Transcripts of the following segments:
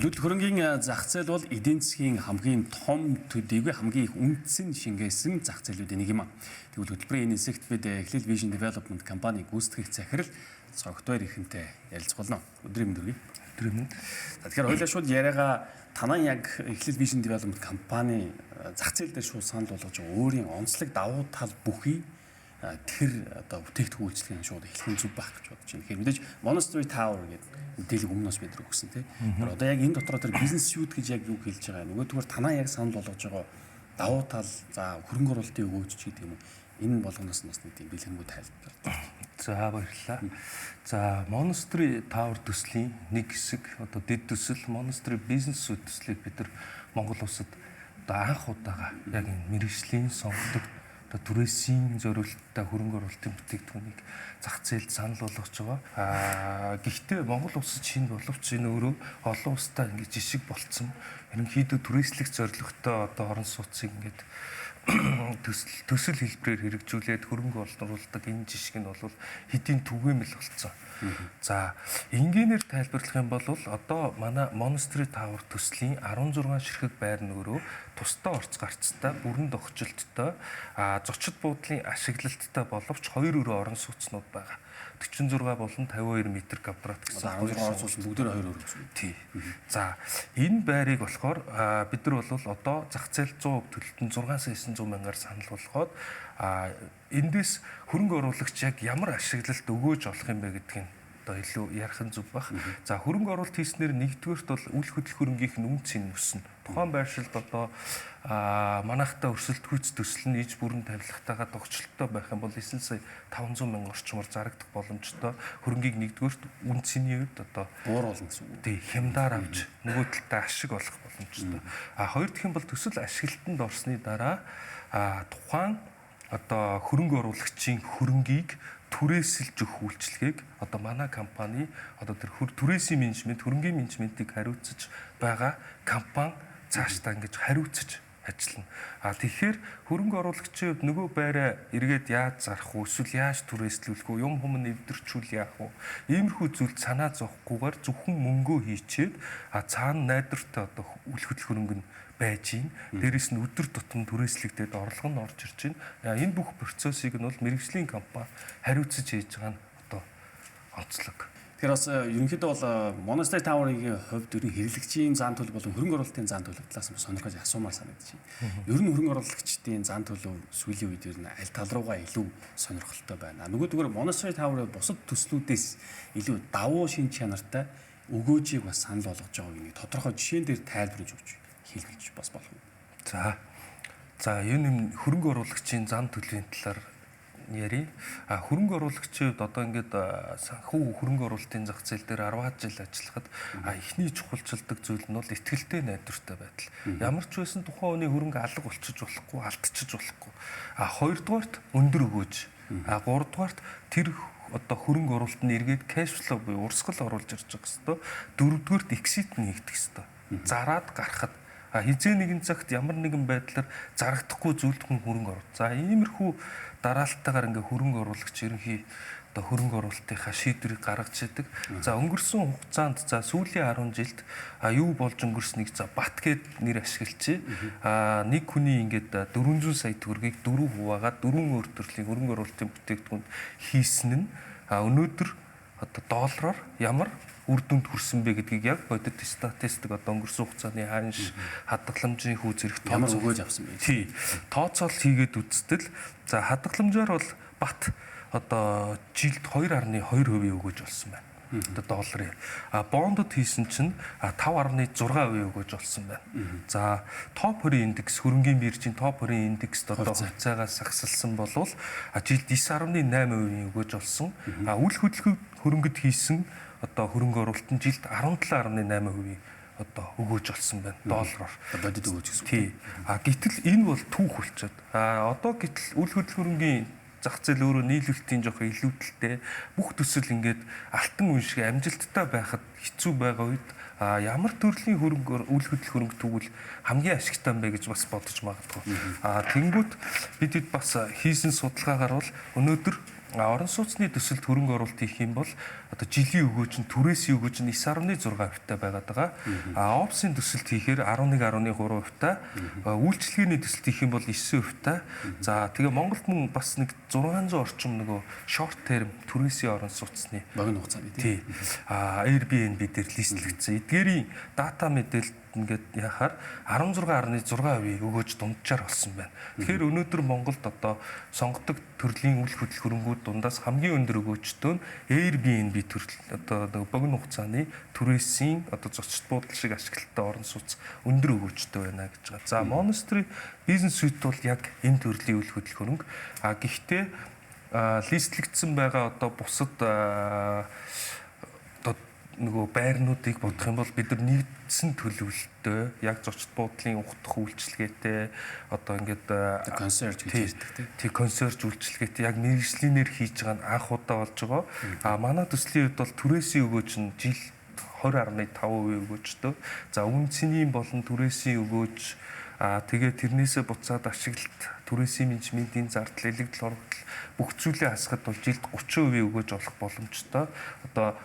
Төлөвлөлт хөрөнгийн зах зээл бол эдийн засгийн хамгийн том төдийгүй хамгийн их үндсэн шингээсэн зах зээлүүдийн нэг юм. Тэгвэл хөтөлбөрийн энэ хэсэгт бид Эхлэл Vision Development компани гүйцэтгэх захирал Цогтойр ихэнтэй ярилцгуулна. Өдрийн мэнд. Өдрийн мэнд. Тэгэхээр хоёулаа шууд яриагаа танаа яг Эхлэл Vision Development компани зах зээл дээр шууд санал болгож байгаа өөрийн онцлог давуу тал бүхий тэр одоо бүтээгдэхүүн үйлчлэгийн шууд эхлэх зүг байх гэж бодож байна. Тэгэхээр мэдээж Monastery Tower гэдэг мэдээлэл өмнөөс бид нар өгсөн тийм. Одоо яг энэ дотроо тэр бизнес шүүд гэж яг юу хэлж байгаа. Нөгөөдгөр танаа яг санал болгож байгаа давуу тал за хөрөнгө оруулалтын өгөөч ч гэдэг юм уу. Энэ болгоноос нас нэг тийм бэлэнгүй тайлбар. За баярлалаа. За Monastery Tower төслийн нэг хэсэг одоо дэд төсөл Monastery бизнес шүүд төслийг бид нар Монгол улсад одоо анх удаага яг энэ мэргэжлийн сонгодог түрээсийн зориулалттай хөрөнгө оруулалтын бүтээгдэхүүнийг зах зээлд санал болгож байгаа. Гэхдээ Монгол улсад шинэ боловч энэ өөрөө олон улстай ингэж жишг болцсон. Ерөнхийдөө түрээслэх зорилготой одоо орон сууцыг ингэж төсөл хэлбэрээр хэрэгжүүлээд хөрөнгө оруулдаг энэ жишг нь бол хэдийн түгээмэл болцсон. За энгийнээр тайлбарлах юм бол одоо манай Monastery Tower төслийн 16 ширхэг байр нь өөрөө тусдаа орц гарцтай, бүрэн дохижилттой, зочид буудлын ашиглалттай боловч хоёр өрөө орон сууцнууд байгаа. 46 болон 52 м2 гэсэн хоёр орон сууц бүгдээр хоёр өрөө гэсэн. Тий. За энэ байрыг болохоор бид нар бол одоо зах зээл 100% төлөлтөнд 6,900 мянгаар санал болгоод эндээс хөрөнгө оруулагч яг ямар ашиглалт өгөөж олох юм бэ гэдгийг одоо илүү ярих нь зүг баг. За хөрөнгө оруулалт хийснээр нэгдүгээрт бол үл хөдлөх хөрөнгөийнх нь үн цэн өснө. Тухайн байршилд одоо манайхтай өрсөлд хүч төсөл нь иж бүрэн тавилгатайгаа тогтчлолтой байх юм бол 9 сая 500 мянган орчмоор зарагдах боломжтой. Хөрөнгийг нэгдүгээрт үн цэний үед одоо бууруулна гэсэн үг. Тий, хямдаар авч нөгөө талдаа ашиг олох боломжтой. Хоёр дахь нь бол төсөл ашиглалтанд орсны дараа тухайн одоо хөрөнгө оруулагчийн хөрөнгийг түрээсэлж өгөх үйлчлэгийг одоо манай компани одоо тэр түрээсийн менежмент, хөрөнгийн менежментийг хариуцаж байгаа компани цаашдаа ингэж хариуцаж ажиллана. Тэгэхээр хөрөнгө оруулагчийн хувьд нөгөө байраа эргээд яаж зарах вэ? Эсвэл яаж түрээслүүлэх вэ? Юм хүм нэвтэрчүүл яах вэ? Иймэрхүү зүйлд санаа зовхгүйгээр зөвхөн мөнгөө хийчээд цаана найдвартай одоо үл хөдлөх хөрөнгө нь байж гин. Дээрээс нь өдөр тутам түрээслэгдээд орлого нь орж ирж байна. Энэ бүх процессыг нь бол мэргэжлийн компани хариуцаж хийж байгаа нь одоо онцлог. Тэгэхээр бас ерөнхийдөө бол Monastery Tower-ийн хувьд ерөн хэрэглэгчийн зан төлөв болон хөрөнгө оруулалтын зан төлөв талаас нь сонирхож асуумаар санагдаж байна. Ер нь хөрөнгө оруулагчдын зан төлөв сүүлийн үед ер нь аль тал руугаа илүү сонирхолтой байна. Нөгөөдгөр Monastery Tower бусад төслүүдээс илүү давуу шин чанартай өгөөжийг бас санал болгож байгааг нэг тодорхой жишээн дээр тайлбарлаж өгч хэлбэлж бас болох юм. За энэ хөрөнгө оруулагчийн зан төлөвийн талаар яри. Хөрөнгө оруулагчид одоо ингээд санхүү хөрөнгө оруулалтын зах зээл дээр 10 жил ажиллахад эхний чухалчилдаг зүйл нь бол итгэлтэй найдвартай байдал. Ямар ч байсан тухайн хүний хөрөнгө алга болчихж болохгүй, алдчихж болохгүй. Хоёрдугаарт өндөр өгөөж, гуравдугаарт тэр одоо хөрөнгө оруулалт нь эргээд кэш флоу буюу урсгал оруулж ирж байгаа хэвээр. Дөрөвдүгээрт эксит нэгдэх хэвээр. Зараад гарахад хизээ нэгэн цагт ямар нэгэн байдлаар зарагдахгүй зүйлд хүн хөрөнгө оруулах. За иймэрхүү дараалтайгаар ингээ хөрөнгө оруулагч ерөнхий одоо хөрөнгө оруулалтынхаа шийдвэрийг гаргаж идэг. За өнгөрсөн хугацаанд за сүүлийн 10 жилд юу болж өнгөрснийг за бат гэд нэр ашиглачи. Нэг хүний ингээд 400 сая төгрөгийг 4 хуваагаад 4 өөр төрлийн хөрөнгө оруулалтын бүтээгдэхүүнд хийсэн нь өнөөдөр одоо доллараар ямар үр дүнд хүрсэн бэ гэдгийг яг бодит статистик одоо өнгөрсөн хугацааны ханш хадгаламжийн хүү зэрэг ямар өгөөж авсан бэ? Тий. Тооцоол хийгээд үзтэл за хадгаламжаар бол бат одоо жилд 2.2% өгөөж болсон байна. Одоо долларын. Бондод хийсэн чинь 5.6% өгөөж болсон байна. За топ 20 индекс хөрөнгийн биржийн топ 20 индекст одоо хувьцаагаас сагсалсан болвол жилд 9.8% өгөөж болсон. Үл хөдлөх хөрөнгөд хийсэн одоо хөрөнгө оруулалт нь жилд 17.8% одоо өгөөж олсон байна доллараар. Бодит өгөөж гэсэн. Тий. Гэтэл энэ бол түүх болчиход. Одоо гэтэл үл хөдлөх хөрөнгийн зах зээл өөрөө нийлүүлэлтийн жоох илүүдэлтэй бүх төсөл ингээд алтан үн шиг амжилттай байхад хэцүү байгаа үед ямар төрлийн хөрөнгө үл хөдлөх хөрөнгө тэгвэл хамгийн ашигтай юм бэ гэж бас бодож магадгүй. Тэнгүүт бид бас хийсэн судалгаагаар бол өнөөдөр Орон сууцны төсөлд хөрөнгө оруулалт хийх юм бол одоо жилийн өгөөж нь түрээсийн өгөөж нь 9.6% байгаад байгаа. Опсын төсөлд хийхээр 11.3%, үйлчлэгээний төсөлд хийх юм бол 9%. За тэгээ Монголд мөн бас нэг 600 орчим нөгөө short term түрээсийн орон сууцны богино хугацааны тий Airbnb дээр листлэгдсэн. Эдгээрийн дата мэдээлэлд ингээд яхаар 16.6% өгөөж дунджаар болсон байна. Тэгэхээр өнөөдөр Монголд одоо сонгодог төрлийн үйл хөдлөх хөрөнгүүд дундаас хамгийн өндөр өгөөжтөө нь Airbnb төрөл одоо нэг богино хугацааны түрээсийн одоо зочд буудал шиг ашиглалттай орон сууц өндөр өгөөжтэй байна гэж байгаа. За Monastery Business Suite бол яг энэ төрлийн үйл хөдлөх хөрөнгө. Гэхдээ листлэгдсэн байгаа одоо бусад нөгөө байрнуудыг бодох юм бол бид нар нэгдсэн төлөвлөлтөй яг зочд буудлын ухтах үйлчилгээтэй одоо ингээд консерж гэж ярьдаг тий консерж үйлчилгээтэй яг мэргэжлийнээр хийж байгаа нь анх удаа болж байгаа. Манай төслийн хувьд бол түрээсийн өгөөж нь жил 20.5% өгөөжтэй. За үнцний болон түрээсийн өгөөж тэгээ тэрнээсээ буцаад ашиглалт түрээсийн менежментийн зардал элэгдэл хоригдол бүх зүйлээ хасахад бол жилд 30% өгөөж олох боломжтой. Одоо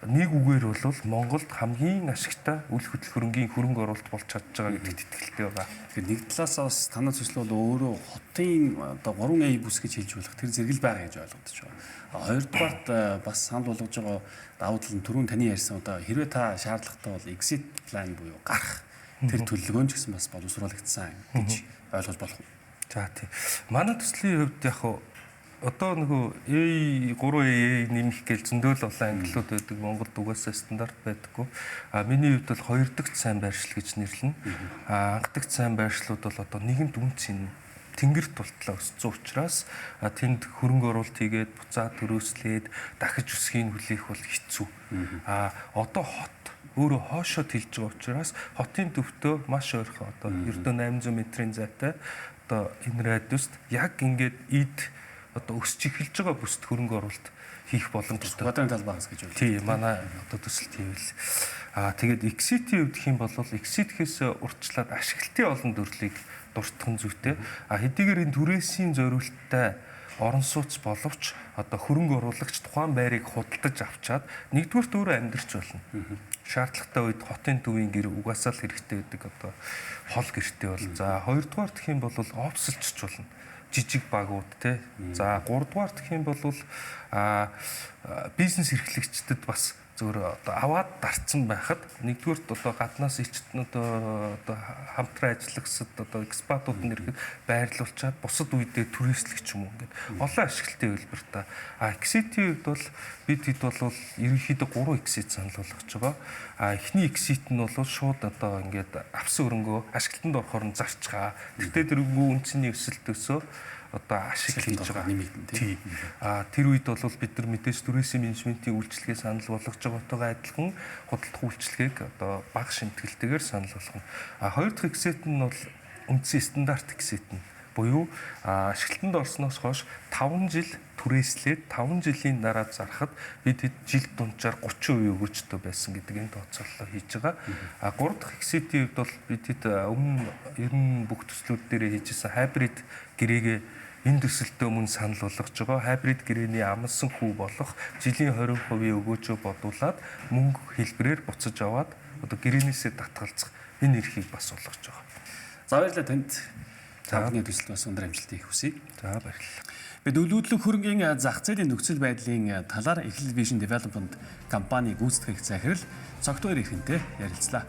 нэг үгээр бол Монголд хамгийн ашигтай үйл хөдлөх хөрөнгийн хөрөнгө оруулалт болж чадж байгаа гэдэгт итгэлтэй байгаа. Тэгэхээр нэг талаасаа бас танай төсөл бол өөрөө хотын одоо 3A бүс гэж хэлж болох тэр зэрэгэл байгаа гэж ойлгогдож байгаа. Хоёрдугаарт бас санал болгож байгаа давуу тал нь түрүүн таны ярьсан одоо хэрвээ та шаардлагатай бол exit plan буюу гарах тэр төлөвлөгөө ч гэсэн бас боловсруулагдсан гэж ойлгож болох уу? За тийм. Манай төслийн хувьд яг одоо нөгөө A3A нэмэх гэж зөндөл олон ангиллууд байдаг. Монголд угаасаа стандарт байдаггүй. Миний хувьд бол хоёр дахь сайн байршил гэж нэрлэнэ. Анх дахь сайн байршлууд бол одоо нэгэнт үнцийн тэнгэр тултлаа өссөн учраас тэнд хөрөнгө оруулалт хийгээд буцаад төрөөслээд дахиж өсгийг хүлээх бол хэцүү. Одоо хот өөрөө хоошоо тэлж байгаа учраас хотын төвтөө маш ойрхон одоо ердөө 800 метрийн зайтай одоо энэ радиуст яг ингээд одоо өсч эхэлж байгаа бүсд хөрөнгө оруулалт хийх боломжтой. Квадрын талбаас гэж байна. Тий, манай одоо төсөлт хийвэл. Тэгээд exit-ийн хувьд хэм бол exit-хээс урьдчилаад ашиглалтын олон төрлийг дуртах зүйтэй. Хэдийгээр энэ түрээсийн зориулттай орон сууц боловч одоо хөрөнгө оруулагч тухайн байрыг худалдаж авчаад нэгдүгürt өөрөө амьдарч болно. Шаардлагатай үед хотын төвийн гэр угаасаа л хэрэгтэй байдаг одоо хол гэртэй бол. За хоёрдугаар гэх юм бол опсэлчж болно. Жижиг багууд те. За 3 дугаар гэх юм бол бизнес эрхлэгчдэд бас зөвөр одоо аваад дарцсан байхад нэгдүгээр одоо гаднаас одоо хамтран ажиллагсад одоо экспатууд нэрэхэд байрлуулчаад бусад үедээ түрээслэх юм ингээд олон ашиглалтын хэлбэртэй. Exit-ийн хувьд бол бид хэд бол ерөнхийдөө 3 exit санал болгож байгаа. Эхний exit нь бол шууд одоо ингээд авсан өрөнгөө ашиглалтанд орохоор нь зарчгаа. Тэгтээ тэрнгүү үнцний өсөлтөөсөө одоо ашиг хийж байгаа нэмэгдэн тий. Тэр үед бол бид нар мэдээж түрээсийн менежментийн үйлчилгээ санал болгож байгаатай адилхан худалдах үйлчилгээг одоо бага шимтгэлтэйгээр санал болгоно. Хоёр дахь exit нь бол үндсэн стандарт exit нь буюу ашиглалтанд орсноос хойш 5 жил түрээслээд 5 жилийн дараа зарахад бид жилд дунджаар 30% өгөөжтэй байсан гэдэг энэ тооцооллоо хийж байгаа. 3 дахь exit-ийн хувьд бол бид өмнө ер нь бүх төслүүд дээр хийжсэн хайбрид гэрээгээ энэ төсөлтөө мөн санал болгож байгаа. Хайбрид гэрээний амлсан хүү болох жилийн 20% өгөөжөө бодуулаад мөнгө хэлбэрээр буцаж аваад одоо гэрээнээсээ татгалзах энэ эрхийг бас болгож байгаа. За баярлалаа танд. Таны төсөлд бас өндөр амжилтыг хүсье. За баярлалаа. Бид нөлөөдлөх хөрөнгийн зах зээлийн нөхцөл байдлын талаар Эхлэл Vision Development компани гүйцэтгэх захирал Цогтойр Эрхэнтэй ярилцлаа.